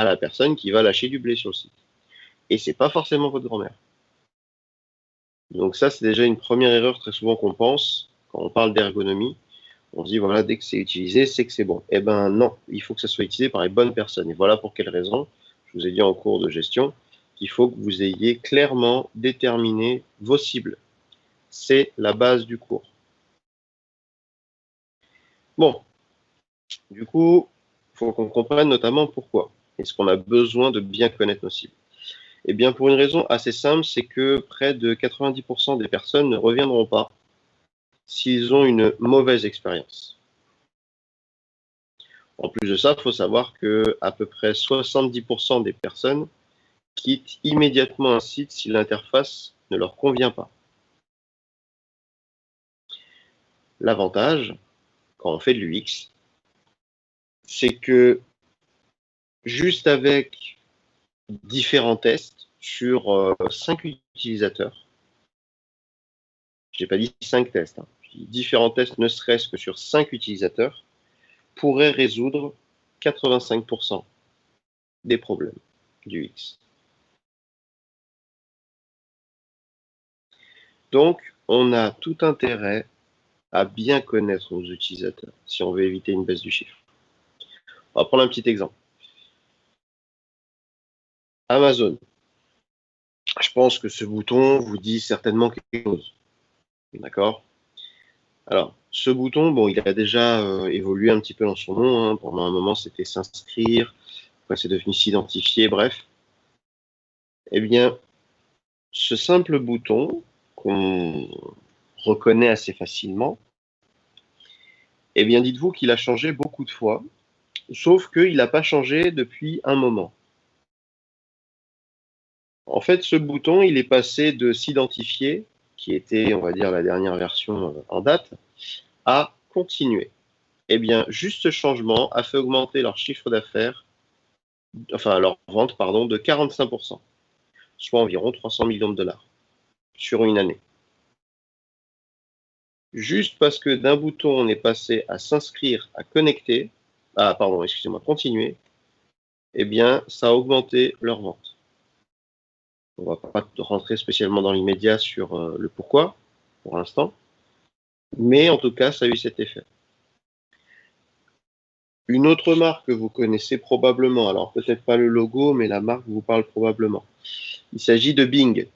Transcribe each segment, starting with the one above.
à la personne qui va lâcher du blé sur le site. Et c'est pas forcément votre grand-mère. Donc ça, c'est déjà une première erreur très souvent qu'on pense quand on parle d'ergonomie. On se dit, voilà, dès que c'est utilisé, c'est que c'est bon. Eh ben non, il faut que ça soit utilisé par les bonnes personnes. Et voilà pour quelle raison, je vous ai dit en cours de gestion, qu'il faut que vous ayez clairement déterminé vos cibles. C'est la base du cours. Bon, du coup, il faut qu'on comprenne notamment pourquoi. Est-ce qu'on a besoin de bien connaître nos cibles? Eh bien, pour une raison assez simple, c'est que près de 90% des personnes ne reviendront pas s'ils ont une mauvaise expérience. En plus de ça, il faut savoir que à peu près 70% des personnes quittent immédiatement un site si l'interface ne leur convient pas. L'avantage, quand on fait de l'UX, c'est que juste avec différents tests sur 5 utilisateurs, j'ai pas dit 5 tests, hein, différents tests ne serait-ce que sur 5 utilisateurs, pourraient résoudre 85% des problèmes du UX. Donc, on a tout intérêt à bien connaître nos utilisateurs si on veut éviter une baisse du chiffre. On va prendre un petit exemple. Amazon. Je pense que ce bouton vous dit certainement quelque chose. D'accord? Alors, ce bouton, bon, il a déjà évolué un petit peu dans son nom. Hein. Pendant un moment, c'était s'inscrire. Après, c'est devenu s'identifier. Bref. Eh bien, ce simple bouton qu'on reconnaît assez facilement, eh bien, dites-vous qu'il a changé beaucoup de fois, sauf qu'il n'a pas changé depuis un moment. En fait, ce bouton, il est passé de s'identifier, qui était, on va dire, la dernière version en date, à continuer. Eh bien, juste ce changement a fait augmenter leur chiffre d'affaires, enfin leur vente, pardon, de 45%, soit environ 300 millions de dollars sur une année. Juste parce que d'un bouton, on est passé à s'inscrire, à connecter, continuer, eh bien, ça a augmenté leur vente. On ne va pas rentrer spécialement dans l'immédiat sur le pourquoi, pour l'instant, mais en tout cas, ça a eu cet effet. Une autre marque que vous connaissez probablement, alors peut-être pas le logo, mais la marque vous parle probablement. Il s'agit de Bing,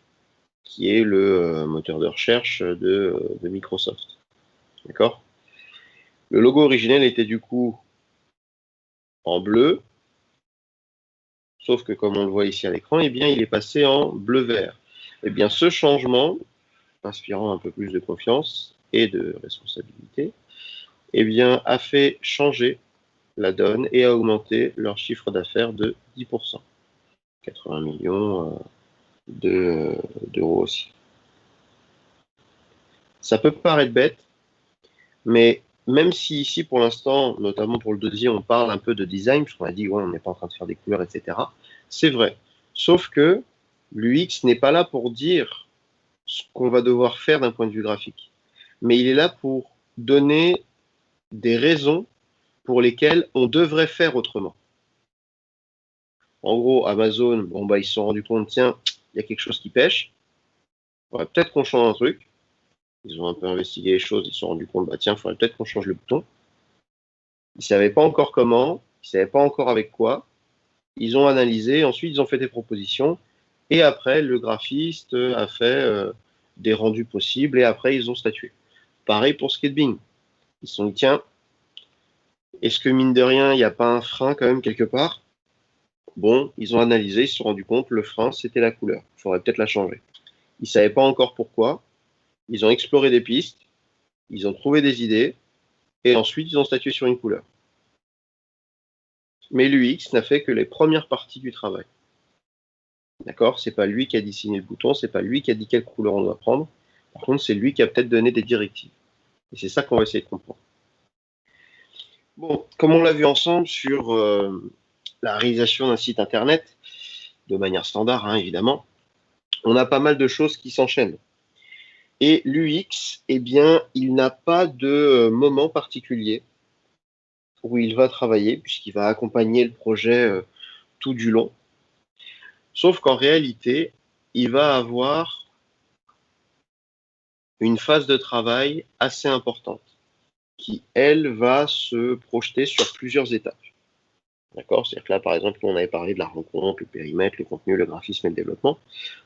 qui est le moteur de recherche de Microsoft. D'accord? Le logo originel était du coup en bleu, sauf que comme on le voit ici à l'écran, eh bien, il est passé en bleu-vert. Eh bien, ce changement, inspirant un peu plus de confiance et de responsabilité, eh bien, a fait changer la donne et a augmenté leur chiffre d'affaires de 10%. 80 millions d'euros aussi. Ça peut paraître bête, mais même si ici, pour l'instant, notamment pour le dossier, on parle un peu de design, puisqu'on a dit, ouais, on n'est pas en train de faire des couleurs, etc. C'est vrai. Sauf que l'UX n'est pas là pour dire ce qu'on va devoir faire d'un point de vue graphique. Mais il est là pour donner des raisons pour lesquelles on devrait faire autrement. En gros, Amazon, bon, bah, ils se sont rendus compte, tiens, il y a quelque chose qui pêche. Ouais, peut-être qu'on change un truc. Ils ont un peu investigué les choses, ils se sont rendus compte, bah tiens, il faudrait peut-être qu'on change le bouton. Ils ne savaient pas encore comment, ils ne savaient pas encore avec quoi. Ils ont analysé, ensuite ils ont fait des propositions, et après le graphiste a fait des rendus possibles, et après ils ont statué. Pareil pour ce qui est de Bing. Ils se sont dit, tiens, est-ce que mine de rien, il n'y a pas un frein quand même quelque part? Bon, ils ont analysé, ils se sont rendus compte, le frein, c'était la couleur. Il faudrait peut-être la changer. Ils ne savaient pas encore pourquoi. Ils ont exploré des pistes, ils ont trouvé des idées, et ensuite ils ont statué sur une couleur. Mais l'UX n'a fait que les premières parties du travail. D'accord? C'est pas lui qui a dessiné le bouton, c'est pas lui qui a dit quelle couleur on doit prendre. Par contre, c'est lui qui a peut-être donné des directives. Et c'est ça qu'on va essayer de comprendre. Bon, comme on l'a vu ensemble sur la réalisation d'un site internet, de manière standard, hein, évidemment, on a pas mal de choses qui s'enchaînent. Et l'UX, eh bien, il n'a pas de moment particulier où il va travailler, puisqu'il va accompagner le projet tout du long. Sauf qu'en réalité, il va avoir une phase de travail assez importante qui, elle, va se projeter sur plusieurs étapes. D'accord? C'est-à-dire que là, par exemple, on avait parlé de la rencontre, le périmètre, le contenu, le graphisme et le développement.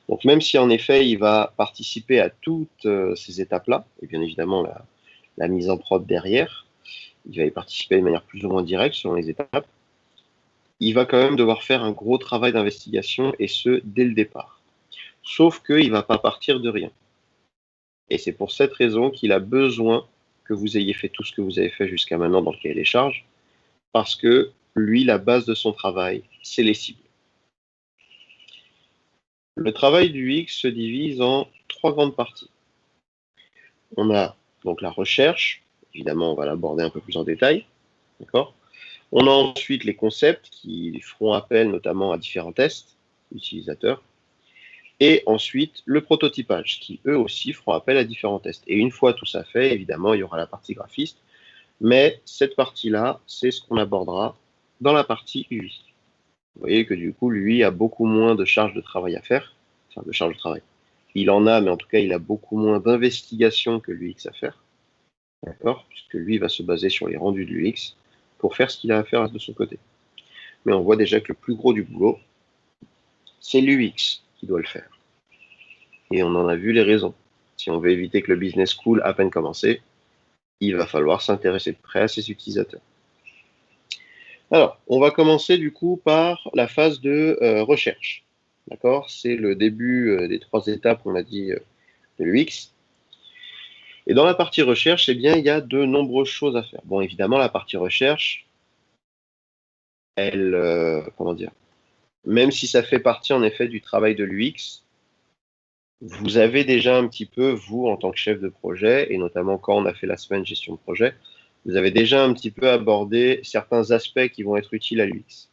Donc, même si en effet, il va participer à toutes ces étapes-là, et bien évidemment la mise en prod derrière, il va y participer de manière plus ou moins directe selon les étapes, il va quand même devoir faire un gros travail d'investigation, et ce, dès le départ. Sauf qu'il ne va pas partir de rien. Et c'est pour cette raison qu'il a besoin que vous ayez fait tout ce que vous avez fait jusqu'à maintenant dans le cahier des charges, parce que lui, la base de son travail, c'est les cibles. Le travail du UX se divise en 3 grandes parties. On a donc la recherche, évidemment on va l'aborder un peu plus en détail, d'accord. On a ensuite les concepts qui feront appel notamment à différents tests utilisateurs, et ensuite le prototypage qui eux aussi feront appel à différents tests. Et une fois tout ça fait, évidemment il y aura la partie graphiste, mais cette partie-là, c'est ce qu'on abordera dans la partie UI. Vous voyez que du coup, lui a beaucoup moins de charges de travail à faire, enfin de charges de travail. Il en a, mais en tout cas, il a beaucoup moins d'investigation que l'UX à faire, d'accord? Puisque lui va se baser sur les rendus de l'UX pour faire ce qu'il a à faire de son côté. Mais on voit déjà que le plus gros du boulot, c'est l'UX qui doit le faire. Et on en a vu les raisons. Si on veut éviter que le business coule à peine commencé, il va falloir s'intéresser de près à ses utilisateurs. Alors, on va commencer du coup par la phase de recherche. D'accord? C'est le début des 3 étapes, on a dit, de l'UX. Et dans la partie recherche, eh bien, il y a de nombreuses choses à faire. Bon, évidemment, la partie recherche, elle, comment dire, même si ça fait partie en effet du travail de l'UX, vous avez déjà un petit peu, vous, en tant que chef de projet, et notamment quand on a fait la semaine gestion de projet, vous avez déjà un petit peu abordé certains aspects qui vont être utiles à l'UX.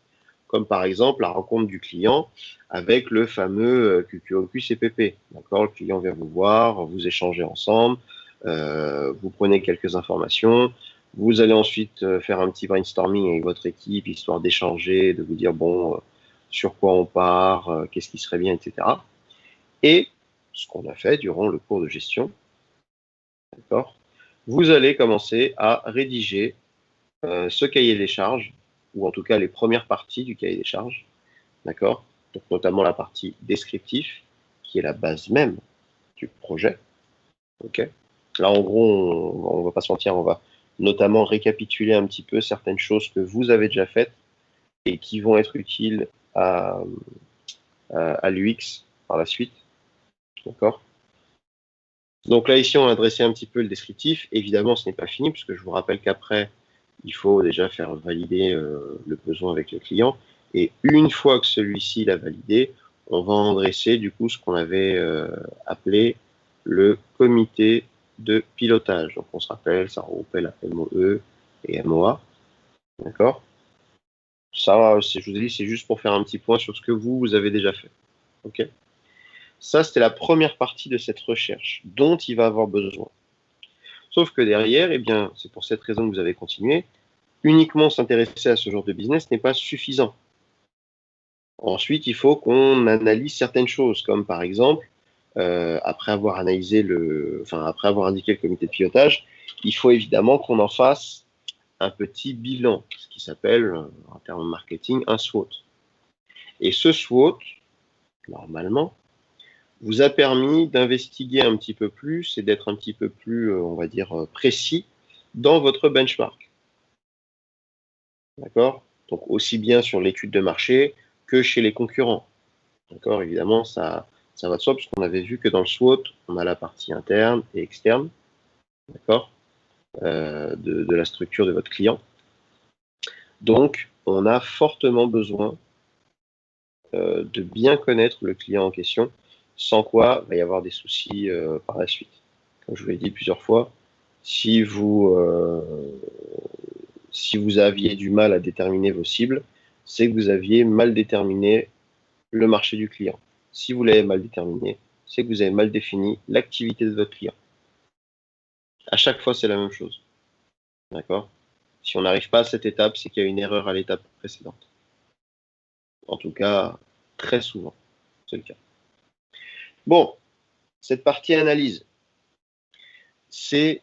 Comme par exemple la rencontre du client avec le fameux QQOQ CPP. D'accord, le client vient vous voir, vous échangez ensemble, vous prenez quelques informations, vous allez ensuite faire un petit brainstorming avec votre équipe, histoire d'échanger, de vous dire bon, sur quoi on part, qu'est-ce qui serait bien, etc. Et ce qu'on a fait durant le cours de gestion, d'accord, vous allez commencer à rédiger ce cahier des charges, ou en tout cas les premières parties du cahier des charges, d'accord? Donc notamment la partie descriptif, qui est la base même du projet, ok? Là, en gros, on va pas se mentir, on va notamment récapituler un petit peu certaines choses que vous avez déjà faites et qui vont être utiles à l'UX par la suite, d'accord? Donc là, ici, on a dressé un petit peu le descriptif. Évidemment, ce n'est pas fini, puisque je vous rappelle qu'après, il faut déjà faire valider le besoin avec le client. Et une fois que celui-ci l'a validé, on va en dresser du coup ce qu'on avait appelé le comité de pilotage. Donc on se rappelle, ça regroupait la MOE et MOA. D'accord? Ça, je vous ai dit, c'est juste pour faire un petit point sur ce que vous avez déjà fait. Ok? Ça, c'était la première partie de cette recherche dont il va avoir besoin. Sauf que derrière, eh bien, c'est pour cette raison que vous avez continué, uniquement s'intéresser à ce genre de business n'est pas suffisant. Ensuite, il faut qu'on analyse certaines choses, comme par exemple, après avoir après avoir indiqué le comité de pilotage, il faut évidemment qu'on en fasse un petit bilan, ce qui s'appelle, en termes marketing, un SWOT. Et ce SWOT, normalement, vous a permis d'investiguer un petit peu plus et d'être un petit peu plus, on va dire, précis dans votre benchmark. D'accord? Donc aussi bien sur l'étude de marché que chez les concurrents. D'accord? Évidemment, ça va de soi, puisqu'on avait vu que dans le SWOT, on a la partie interne et externe, d'accord? De la structure de votre client. Donc, on a fortement besoin de bien connaître le client en question, sans quoi il va y avoir des soucis par la suite. Comme je vous l'ai dit plusieurs fois, si vous aviez du mal à déterminer vos cibles, c'est que vous aviez mal déterminé le marché du client. Si vous l'avez mal déterminé, c'est que vous avez mal défini l'activité de votre client. À chaque fois, c'est la même chose. D'accord? Si on n'arrive pas à cette étape, c'est qu'il y a une erreur à l'étape précédente. En tout cas, très souvent, c'est le cas. Bon, cette partie analyse, c'est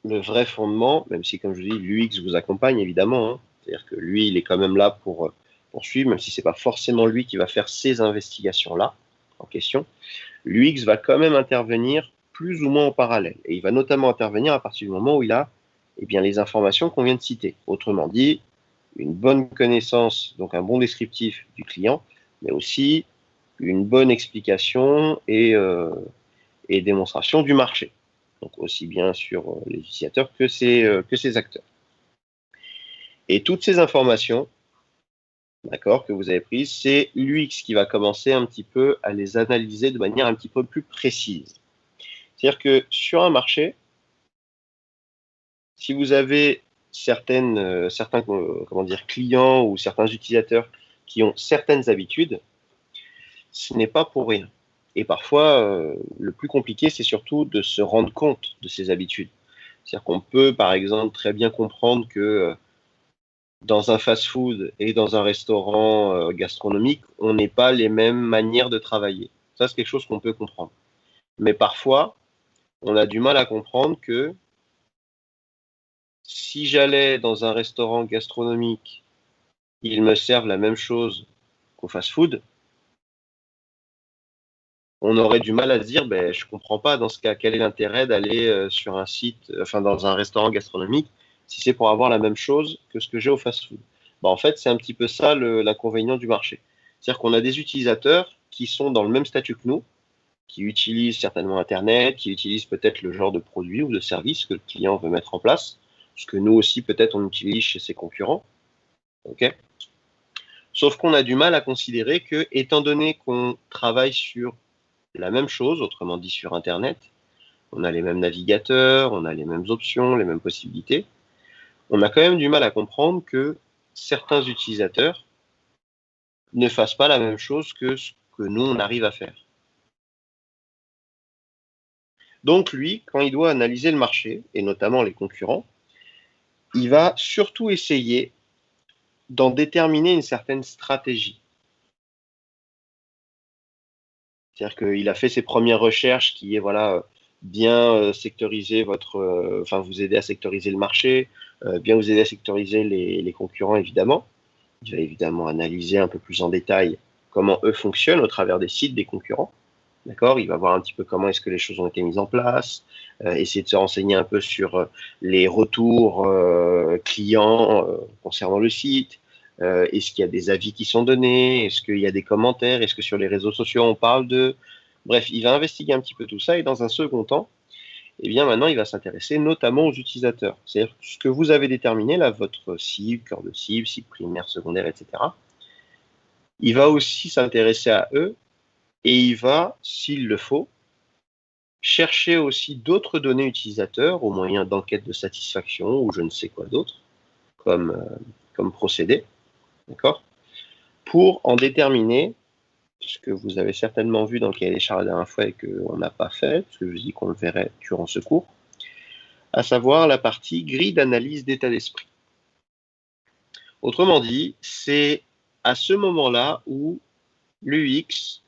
le vrai fondement, même si, comme je vous dis, l'UX vous accompagne évidemment. Hein. C'est-à-dire que lui, il est quand même là pour suivre, même si ce n'est pas forcément lui qui va faire ces investigations-là en question. L'UX va quand même intervenir plus ou moins en parallèle. Et il va notamment intervenir à partir du moment où il a les informations qu'on vient de citer. Autrement dit, une bonne connaissance, donc un bon descriptif du client, mais aussi une bonne explication et démonstration du marché. Donc aussi bien sur les utilisateurs que ces acteurs. Et toutes ces informations, d'accord, que vous avez prises, c'est l'UX qui va commencer un petit peu à les analyser de manière un petit peu plus précise. C'est-à-dire que sur un marché, si vous avez certains clients ou certains utilisateurs qui ont certaines habitudes, ce n'est pas pour rien. Et parfois, le plus compliqué, c'est surtout de se rendre compte de ces habitudes. C'est-à-dire qu'on peut, par exemple, très bien comprendre que dans un fast-food et dans un restaurant gastronomique, on n'est pas les mêmes manières de travailler. Ça, c'est quelque chose qu'on peut comprendre. Mais parfois, on a du mal à comprendre que si j'allais dans un restaurant gastronomique, ils me servent la même chose qu'au fast-food, on aurait du mal à se dire, ben, je comprends pas dans ce cas, quel est l'intérêt d'aller sur un site, enfin dans un restaurant gastronomique, si c'est pour avoir la même chose que ce que j'ai au fast-food. Ben, en fait, c'est un petit peu ça l'inconvénient du marché. C'est-à-dire qu'on a des utilisateurs qui sont dans le même statut que nous, qui utilisent certainement Internet, qui utilisent peut-être le genre de produit ou de service que le client veut mettre en place, ce que nous aussi peut-être on utilise chez ses concurrents. Okay, sauf qu'on a du mal à considérer que, étant donné qu'on travaille sur la même chose, autrement dit sur Internet, on a les mêmes navigateurs, on a les mêmes options, les mêmes possibilités, on a quand même du mal à comprendre que certains utilisateurs ne fassent pas la même chose que ce que nous, on arrive à faire. Donc lui, quand il doit analyser le marché, et notamment les concurrents, il va surtout essayer d'en déterminer une certaine stratégie. C'est-à-dire qu'il a fait ses premières recherches qui est bien sectoriser vous aider à sectoriser le marché, bien vous aider à sectoriser les concurrents évidemment. Il va évidemment analyser un peu plus en détail comment eux fonctionnent au travers des sites des concurrents. D'accord, il va voir un petit peu comment est-ce que les choses ont été mises en place, essayer de se renseigner un peu sur les retours clients concernant le site. Est-ce qu'il y a des avis qui sont donnés? Est-ce qu'il y a des commentaires? Est-ce que sur les réseaux sociaux on parle de... Bref, il va investiguer un petit peu tout ça et dans un second temps, eh bien maintenant il va s'intéresser notamment aux utilisateurs. C'est-à-dire ce que vous avez déterminé, là, votre cible, cœur de cible, cible primaire, secondaire, etc. Il va aussi s'intéresser à eux et il va, s'il le faut, chercher aussi d'autres données utilisateurs au moyen d'enquêtes de satisfaction ou je ne sais quoi d'autre comme procédé, d'accord, pour en déterminer ce que vous avez certainement vu dans le cahier des charges la dernière fois et qu'on n'a pas fait, parce que je dis qu'on le verrait durant ce cours, à savoir la partie grille d'analyse d'état d'esprit. Autrement dit, c'est à ce moment-là où l'UX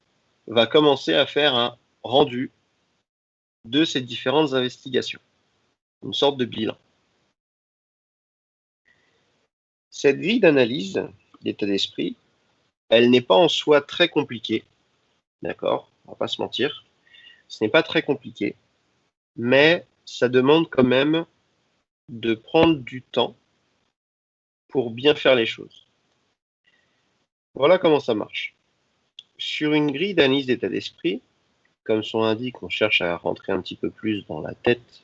va commencer à faire un rendu de ces différentes investigations, une sorte de bilan. Cette grille d'analyse d'état d'esprit, elle n'est pas en soi très compliquée, d'accord, on va pas se mentir, ce n'est pas très compliqué, mais ça demande quand même de prendre du temps pour bien faire les choses. Voilà comment ça marche. Sur une grille d'analyse d'état d'esprit, comme son nom l'indique, on cherche à rentrer un petit peu plus dans la tête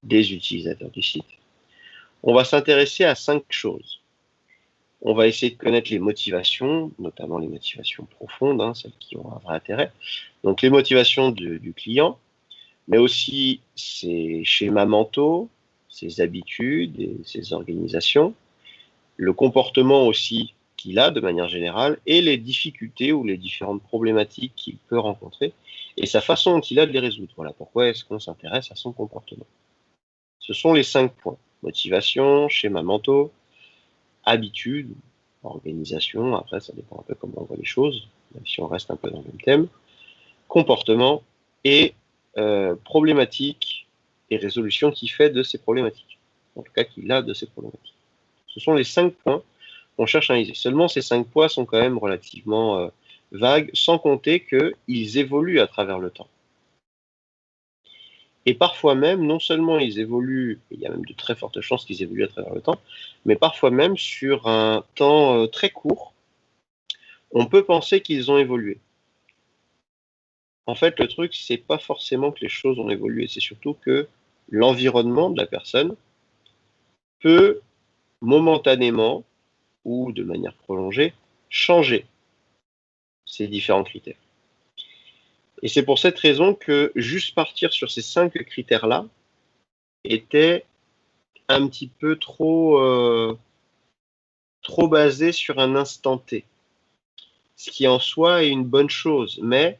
des utilisateurs du site. On va s'intéresser à 5 choses. On va essayer de connaître les motivations, notamment les motivations profondes, hein, celles qui ont un vrai intérêt. Donc les motivations du client, mais aussi ses schémas mentaux, ses habitudes et ses organisations, le comportement aussi qu'il a de manière générale et les difficultés ou les différentes problématiques qu'il peut rencontrer et sa façon dont il a de les résoudre. Voilà pourquoi est-ce qu'on s'intéresse à son comportement. Ce sont les 5 points. Motivation, schémas mentaux, habitudes, organisation, après ça dépend un peu comment on voit les choses, même si on reste un peu dans le même thème, comportement et problématiques et résolution qui fait de ces problématiques, en tout cas qu'il a de ces problématiques. Ce sont les 5 points qu'on cherche à analyser. Seulement ces 5 points sont quand même relativement vagues, sans compter qu'ils évoluent à travers le temps. Et parfois même, non seulement ils évoluent, il y a même de très fortes chances qu'ils évoluent à travers le temps, mais parfois même sur un temps très court, on peut penser qu'ils ont évolué. En fait, le truc, c'est pas forcément que les choses ont évolué, c'est surtout que l'environnement de la personne peut momentanément ou de manière prolongée changer ces différents critères. Et c'est pour cette raison que juste partir sur ces 5 critères-là était un petit peu trop basé sur un instant T. Ce qui en soi est une bonne chose, mais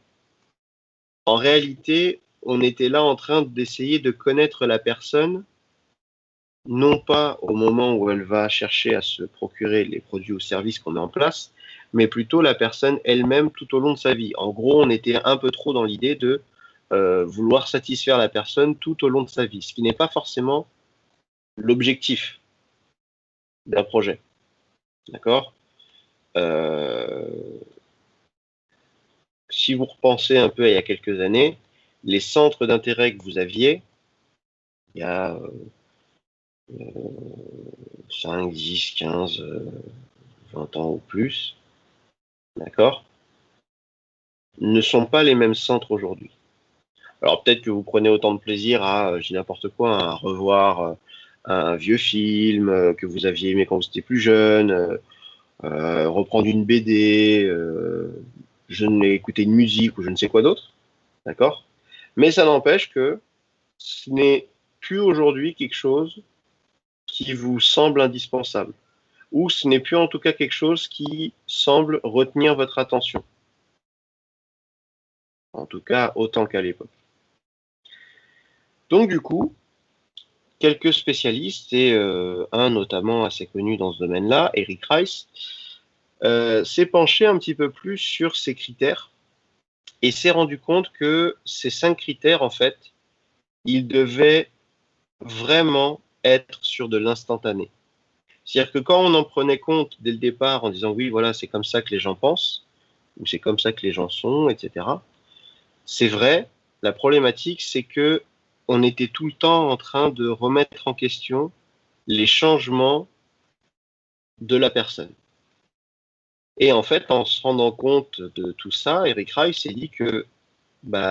en réalité, on était là en train d'essayer de connaître la personne, non pas au moment où elle va chercher à se procurer les produits ou services qu'on met en place, mais plutôt la personne elle-même tout au long de sa vie. En gros, on était un peu trop dans l'idée de vouloir satisfaire la personne tout au long de sa vie, ce qui n'est pas forcément l'objectif d'un projet. D'accord Si vous repensez un peu à il y a quelques années, les centres d'intérêt que vous aviez, il y a 5, 10, 15, 20 ans ou plus, d'accord, ne sont pas les mêmes centres aujourd'hui. Alors peut-être que vous prenez autant de plaisir à, je dis n'importe quoi, à revoir un vieux film que vous aviez aimé quand vous étiez plus jeune, reprendre une BD, je n'ai écouté une musique ou je ne sais quoi d'autre, d'accord? Mais ça n'empêche que ce n'est plus aujourd'hui quelque chose qui vous semble indispensable, ou ce n'est plus en tout cas quelque chose qui semble retenir votre attention. En tout cas, autant qu'à l'époque. Donc du coup, quelques spécialistes, et un notamment assez connu dans ce domaine-là, Eric Rice, s'est penché un petit peu plus sur ces critères et s'est rendu compte que ces 5 critères, en fait, ils devaient vraiment être sur de l'instantané. C'est-à-dire que quand on en prenait compte dès le départ en disant oui, voilà, c'est comme ça que les gens pensent, ou c'est comme ça que les gens sont, etc., c'est vrai, la problématique, c'est que on était tout le temps en train de remettre en question les changements de la personne. Et en fait, en se rendant compte de tout ça, Eric Rice s'est dit que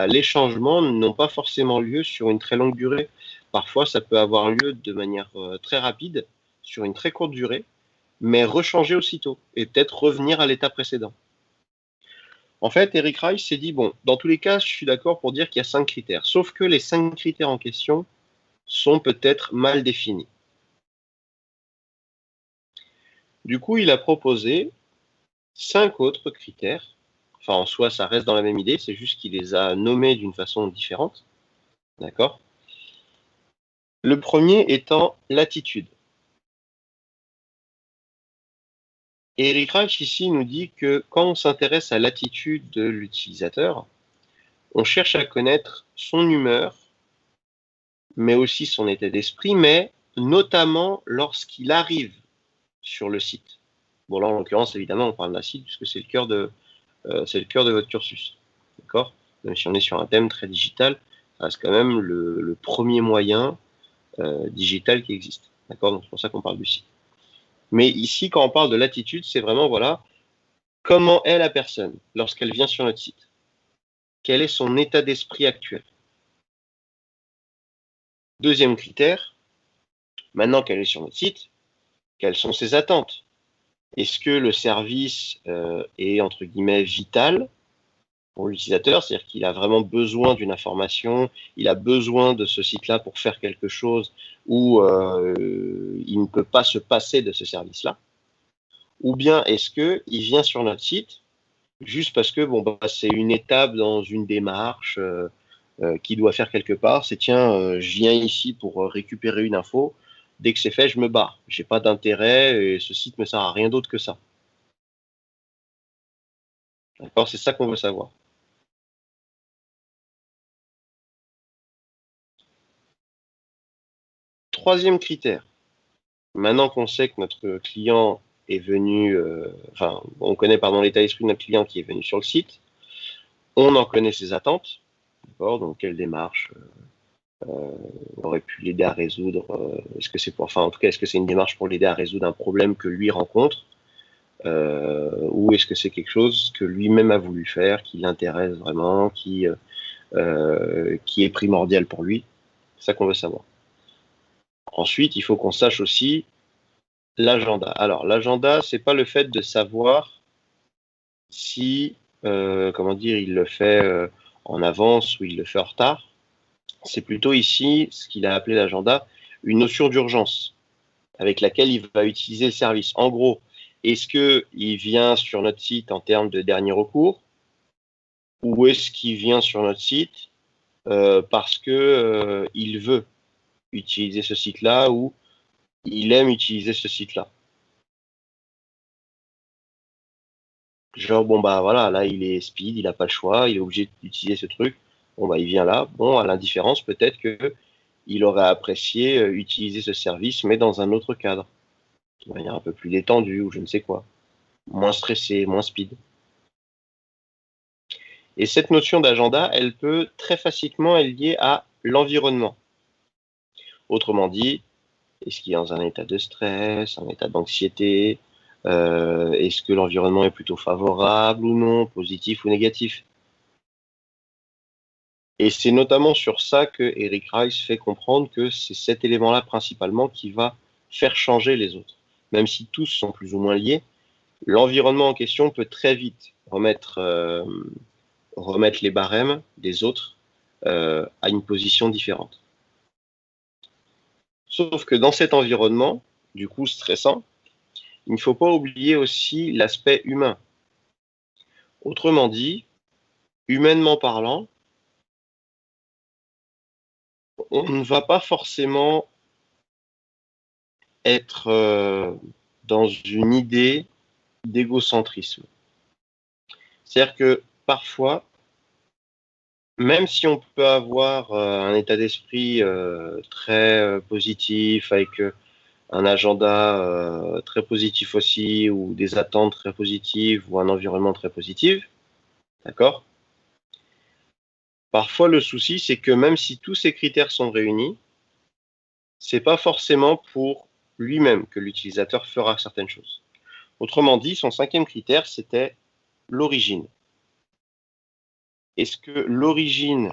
les changements n'ont pas forcément lieu sur une très longue durée. Parfois, ça peut avoir lieu de manière très rapide, sur une très courte durée, mais rechanger aussitôt et peut-être revenir à l'état précédent. En fait, Eric Rice s'est dit, bon, dans tous les cas, je suis d'accord pour dire qu'il y a 5 critères, sauf que les 5 critères en question sont peut-être mal définis. Du coup, il a proposé 5 autres critères. Enfin, en soi, ça reste dans la même idée, c'est juste qu'il les a nommés d'une façon différente. D'accord ? Le premier étant l'attitude. Et Eric Rice ici nous dit que quand on s'intéresse à l'attitude de l'utilisateur, on cherche à connaître son humeur, mais aussi son état d'esprit, mais notamment lorsqu'il arrive sur le site. Bon, là, en l'occurrence, évidemment, on parle d'un site puisque c'est le cœur de votre cursus. D'accord ? Même si on est sur un thème très digital, ça reste quand même le premier moyen digital qui existe. D'accord ? Donc, c'est pour ça qu'on parle du site. Mais ici, quand on parle de l'attitude, c'est vraiment, voilà, comment est la personne lorsqu'elle vient sur notre site ? Quel est son état d'esprit actuel ? Deuxième critère, maintenant qu'elle est sur notre site, quelles sont ses attentes ? Est-ce que le service est, entre guillemets, vital pour l'utilisateur, c'est-à-dire qu'il a vraiment besoin d'une information, il a besoin de ce site-là pour faire quelque chose, ou il ne peut pas se passer de ce service-là, ou bien est-ce qu'il vient sur notre site juste parce que c'est une étape dans une démarche qu'il doit faire quelque part, c'est tiens, je viens ici pour récupérer une info, dès que c'est fait, je me barre, j'ai pas d'intérêt et ce site me sert à rien d'autre que ça. D'accord? C'est ça qu'on veut savoir. Troisième critère. Maintenant qu'on sait que notre client est venu, enfin, on connaît pardon l'état d'esprit de notre client qui est venu sur le site, on en connaît ses attentes, d'accord? Donc quelle démarche aurait pu l'aider à résoudre, est-ce que c'est pour, enfin en tout cas, est-ce que c'est une démarche pour l'aider à résoudre un problème que lui rencontre, ou est-ce que c'est quelque chose que lui-même a voulu faire, qui l'intéresse vraiment, qui est primordial pour lui? C'est ça qu'on veut savoir. Ensuite, il faut qu'on sache aussi l'agenda. Alors, l'agenda, c'est pas le fait de savoir si, comment dire, il le fait en avance ou il le fait en retard. C'est plutôt ici, ce qu'il a appelé l'agenda, une notion d'urgence avec laquelle il va utiliser le service. En gros, est-ce qu'il vient sur notre site en termes de dernier recours ou est-ce qu'il vient sur notre site parce que il veut utiliser ce site-là ou il aime utiliser ce site-là? Genre, bon, bah voilà, là, il est speed, il n'a pas le choix, il est obligé d'utiliser ce truc. Bon, bah, il vient là. Bon, à l'indifférence, peut-être que il aurait apprécié utiliser ce service, mais dans un autre cadre, de manière un peu plus détendue ou je ne sais quoi. Moins stressé, moins speed. Et cette notion d'agenda, elle peut très facilement être liée à l'environnement. Autrement dit, est-ce qu'il est dans un état de stress, un état d'anxiété? Est-ce que l'environnement est plutôt favorable ou non, positif ou négatif? Et c'est notamment sur ça que Eric Rice fait comprendre que c'est cet élément-là principalement qui va faire changer les autres. Même si tous sont plus ou moins liés, l'environnement en question peut très vite remettre les barèmes des autres à une position différente. Sauf que dans cet environnement, du coup stressant, il ne faut pas oublier aussi l'aspect humain. Autrement dit, humainement parlant, on ne va pas forcément être dans une idée d'égocentrisme. C'est-à-dire que parfois, même si on peut avoir un état d'esprit très positif, avec un agenda très positif aussi, ou des attentes très positives, ou un environnement très positif, d'accord? Parfois, le souci, c'est que même si tous ces critères sont réunis, c'est pas forcément pour lui-même que l'utilisateur fera certaines choses. Autrement dit, son cinquième critère, c'était l'origine. Est-ce que l'origine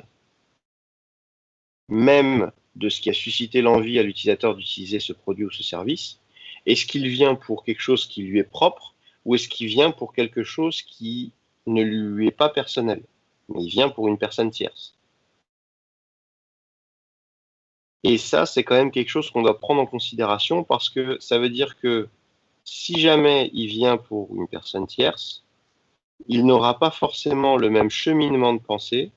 même de ce qui a suscité l'envie à l'utilisateur d'utiliser ce produit ou ce service, est-ce qu'il vient pour quelque chose qui lui est propre ou est-ce qu'il vient pour quelque chose qui ne lui est pas personnel, mais il vient pour une personne tierce? Et ça, c'est quand même quelque chose qu'on doit prendre en considération parce que ça veut dire que si jamais il vient pour une personne tierce, il n'aura pas forcément le même cheminement de pensée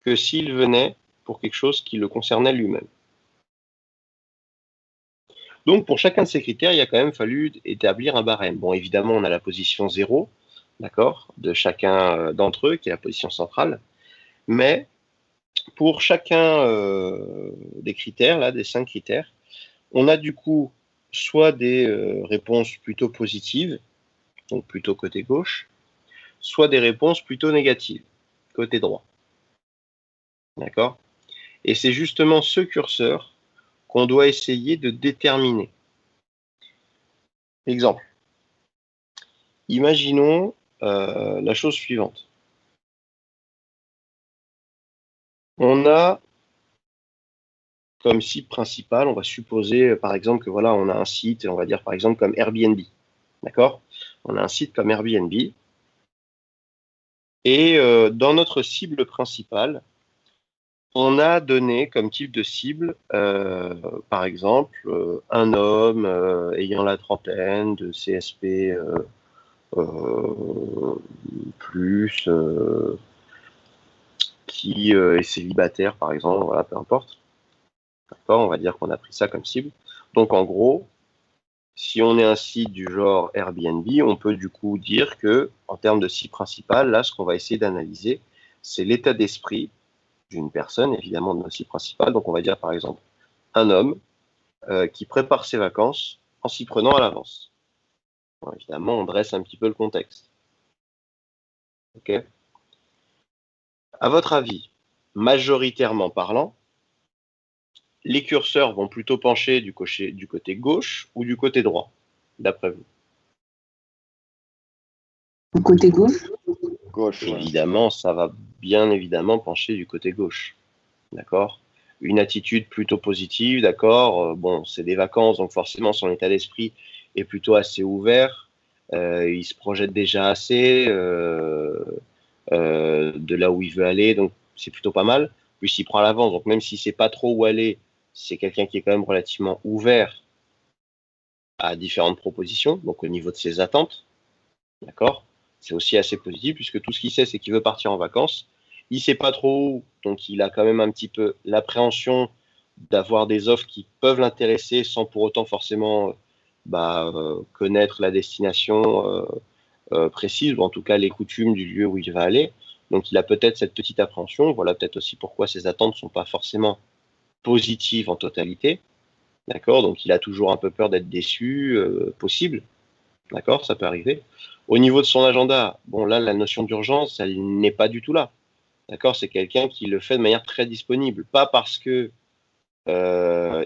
que s'il venait pour quelque chose qui le concernait lui-même. Donc, pour chacun de ces critères, il a quand même fallu établir un barème. Bon, évidemment, on a la position 0, d'accord, de chacun d'entre eux, qui est la position centrale. Mais pour chacun des critères, là, des 5 critères, on a du coup soit des réponses plutôt positives, donc plutôt côté gauche, soit des réponses plutôt négatives, côté droit. D'accord? Et c'est justement ce curseur qu'on doit essayer de déterminer. Exemple. Imaginons la chose suivante. On a comme site principal, on va supposer par exemple que voilà, on a un site, on va dire par exemple comme Airbnb. D'accord? On a un site comme Airbnb. Et dans notre cible principale, on a donné comme type de cible, par exemple, un homme ayant la trentaine, de CSP plus, qui est célibataire, par exemple, voilà, peu importe. D'accord, on va dire qu'on a pris ça comme cible. Donc en gros, Si on est un site du genre Airbnb, on peut du coup dire que, en termes de site principal, là, ce qu'on va essayer d'analyser, c'est l'état d'esprit d'une personne, évidemment, de notre site principal. Donc, on va dire par exemple un homme qui prépare ses vacances en s'y prenant à l'avance. Bon, évidemment, on dresse un petit peu le contexte. Ok. À votre avis, majoritairement parlant, les curseurs vont plutôt pencher du côté gauche ou du côté droit, d'après vous? Du côté gauche. Gauche. Évidemment, ça va bien évidemment pencher du côté gauche. D'accord? Une attitude plutôt positive, d'accord? Bon, c'est des vacances, donc forcément son état d'esprit est plutôt assez ouvert. Il se projette déjà assez de là où il veut aller, donc c'est plutôt pas mal. Puis il prend l'avance, donc même si c'est pas trop où aller, c'est quelqu'un qui est quand même relativement ouvert à différentes propositions, donc au niveau de ses attentes, d'accord? C'est aussi assez positif puisque tout ce qu'il sait, c'est qu'il veut partir en vacances. Il sait pas trop où, donc il a quand même un petit peu l'appréhension d'avoir des offres qui peuvent l'intéresser sans pour autant forcément connaître la destination précise ou en tout cas les coutumes du lieu où il va aller. Donc il a peut-être cette petite appréhension. Voilà peut-être aussi pourquoi ses attentes ne sont pas forcément positives en totalité. D'accord? Donc il a toujours un peu peur d'être déçu, possible. D'accord? Ça peut arriver. Au niveau de son agenda, bon là, la notion d'urgence, elle n'est pas du tout là. D'accord? C'est quelqu'un qui le fait de manière très disponible. Pas parce que pas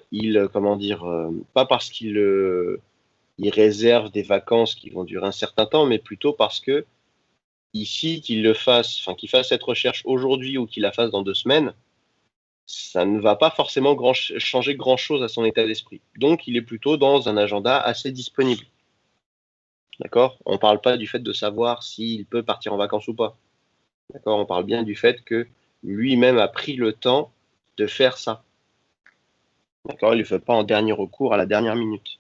parce il réserve des vacances qui vont durer un certain temps, mais plutôt parce que ici, qu'il fasse cette recherche aujourd'hui ou qu'il la fasse dans 2 semaines, ça ne va pas forcément changer grand-chose à son état d'esprit. Donc, il est plutôt dans un agenda assez disponible. D'accord? On ne parle pas du fait de savoir s'il peut partir en vacances ou pas. D'accord? On parle bien du fait que lui-même a pris le temps de faire ça. D'accord? Il ne le fait pas en dernier recours à la dernière minute.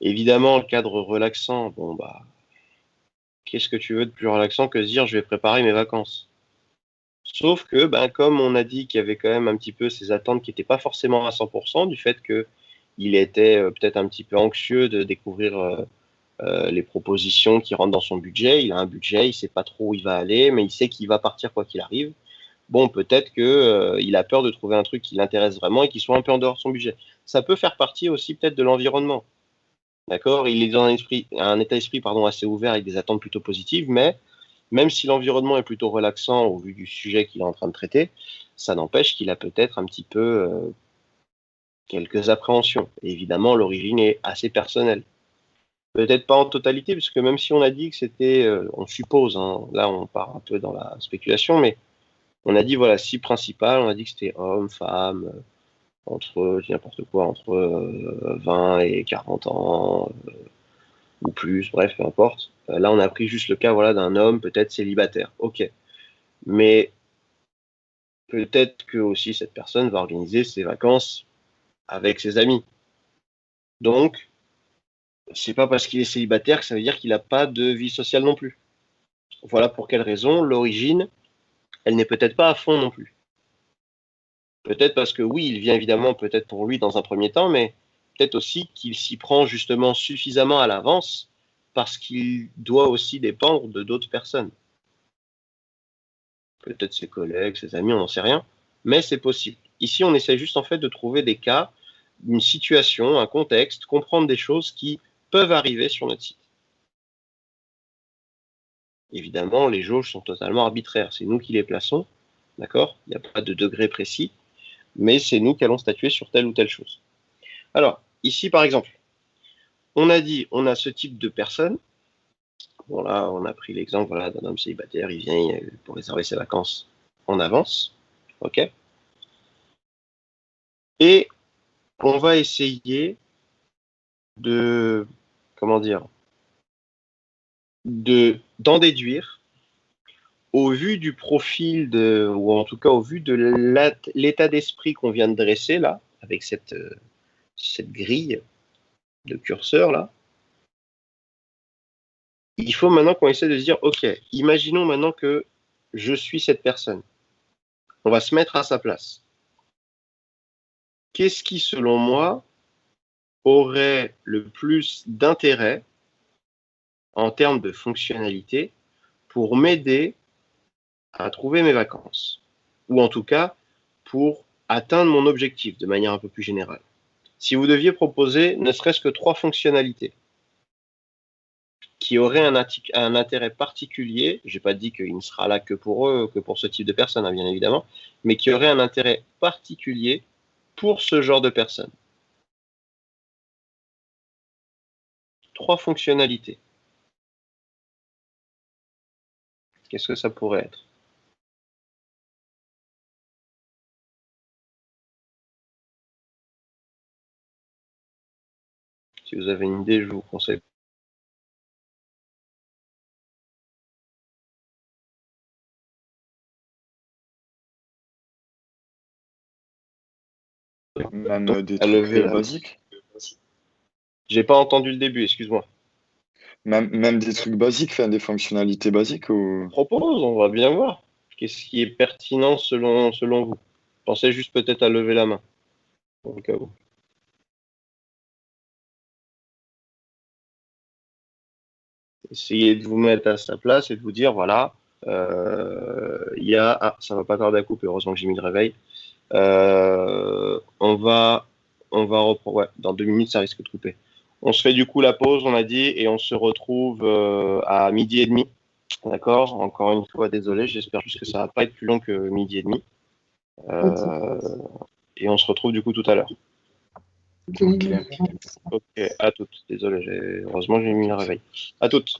Évidemment, le cadre relaxant, bon bah, qu'est-ce que tu veux de plus relaxant que se dire je vais préparer mes vacances? Sauf que, ben, comme on a dit qu'il y avait quand même un petit peu ces attentes qui n'étaient pas forcément à 100%, du fait qu'il était peut-être un petit peu anxieux de découvrir les propositions qui rentrent dans son budget. Il a un budget, il ne sait pas trop où il va aller, mais il sait qu'il va partir quoi qu'il arrive. Bon, peut-être qu'il a peur de trouver un truc qui l'intéresse vraiment et qui soit un peu en dehors de son budget. Ça peut faire partie aussi peut-être de l'environnement. D'accord? Il est dans un état d'esprit assez ouvert avec des attentes plutôt positives, mais même si l'environnement est plutôt relaxant au vu du sujet qu'il est en train de traiter, ça n'empêche qu'il a peut-être un petit peu quelques appréhensions. Et évidemment, l'origine est assez personnelle. Peut-être pas en totalité, puisque même si on a dit que c'était, on suppose, hein, là on part un peu dans la spéculation, mais on a dit, voilà, si principal, on a dit que c'était homme, femme, n'importe quoi, entre 20 et 40 ans, ou plus, bref, peu importe. Là, on a pris juste le cas voilà, d'un homme peut-être célibataire. Ok. Mais peut-être que aussi cette personne va organiser ses vacances avec ses amis. Donc, c'est pas parce qu'il est célibataire que ça veut dire qu'il n'a pas de vie sociale non plus. Voilà pour quelle raison l'origine, elle n'est peut-être pas à fond non plus. Peut-être parce que oui, il vient évidemment peut-être pour lui dans un premier temps, mais peut-être aussi qu'il s'y prend justement suffisamment à l'avance parce qu'il doit aussi dépendre de d'autres personnes. Peut-être ses collègues, ses amis, on n'en sait rien, mais c'est possible. Ici, on essaie juste en fait de trouver des cas, une situation, un contexte, comprendre des choses qui peuvent arriver sur notre site. Évidemment, les jauges sont totalement arbitraires, c'est nous qui les plaçons, d'accord? Il n'y a pas de degré précis, mais c'est nous qui allons statuer sur telle ou telle chose. Alors, ici par exemple, on a dit, on a ce type de personne. Bon là, on a pris l'exemple voilà, d'un homme célibataire, il vient pour réserver ses vacances en avance, ok? Et on va essayer de, comment dire, d'en déduire au vu du profil ou en tout cas au vu de l'état d'esprit qu'on vient de dresser là, avec cette grille de curseur là, il faut maintenant qu'on essaie de se dire, ok, imaginons maintenant que je suis cette personne. On va se mettre à sa place. Qu'est-ce qui, selon moi, aurait le plus d'intérêt en termes de fonctionnalité pour m'aider à trouver mes vacances, ou en tout cas pour atteindre mon objectif de manière un peu plus générale. Si vous deviez proposer ne serait-ce que 3 fonctionnalités qui auraient un intérêt particulier, je n'ai pas dit qu'il ne sera là que pour eux, que pour ce type de personnes, hein, bien évidemment, mais qui auraient un intérêt particulier pour ce genre de personnes. 3 fonctionnalités. Qu'est-ce que ça pourrait être? Si vous avez une idée, je vous conseille. Même des À trucs lever la main. basiques. J'ai pas entendu le début, excuse-moi. Même des trucs basiques, des fonctionnalités basiques ou... Propose, on va bien voir. Qu'est-ce qui est pertinent selon vous? Pensez juste peut-être à lever la main, au cas où. Essayez de vous mettre à sa place et de vous dire, voilà, il y a... Ah, ça va pas tarder à couper, heureusement que j'ai mis le réveil. On va reprendre... Ouais, dans 2 minutes, ça risque de couper. On se fait du coup la pause, on a dit, et on se retrouve à 12h30. D'accord? Encore une fois, désolé, j'espère juste que ça va pas être plus long que 12h30. Et on se retrouve du coup tout à l'heure. Ok. Ok, à toutes. Désolé, heureusement j'ai mis le réveil. À toutes.